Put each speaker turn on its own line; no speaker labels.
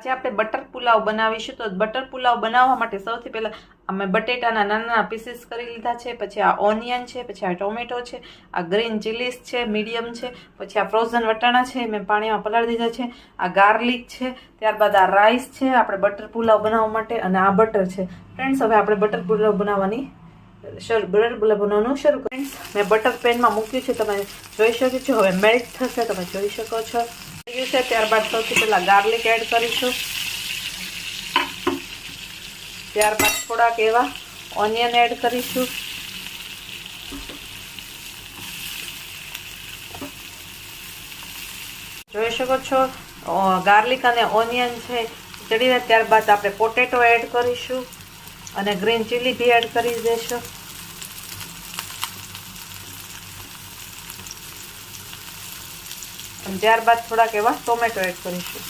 આજે આપણે બટર પુલાવ બનાવીશું। તો બટર પુલાવ બનાવવા માટે સૌથી પહેલાં અમે બટેટાના નાના નાના પીસીસ કરી લીધા છે, પછી આ ઓનિયન છે, પછી આ ટોમેટો છે, આ ગ્રીન ચીલીસ છે મીડિયમ છે, પછી આ ફ્રોઝન વટાણા છે મેં પાણીમાં પલાળી દીધા છે, આ ગાર્લિક છે, ત્યારબાદ આ રાઈસ છે આપણે બટર પુલાવ બનાવવા માટે, અને આ બટર છે। ફ્રેન્ડ્સ હવે આપણે બટર પુલાવ બનાવવાનું શરૂ કરીએ। ફ્રેન્ડ્સ મેં બટર પેનમાં મૂક્યું છે, તમે જોઈ શકો છો। હવે મેલ્ટ થશે, તમે જોઈ શકો છો છે। ત્યારબાદ સૌથી પહેલાં ગાર્લિક એડ કરીશું, ત્યારબાદ થોડાક એવા ઓનિયન એડ કરીશું, જોઈ શકો છો ગાર્લિક અને ઓનિયન છે ચડી જાય। ત્યારબાદ આપણે પોટેટો એડ કરીશું અને ગ્રીન ચીલી બી એડ કરી દઈશું, અને ત્યારબાદ થોડાક એવા ટોમેટો એડ કરીશું।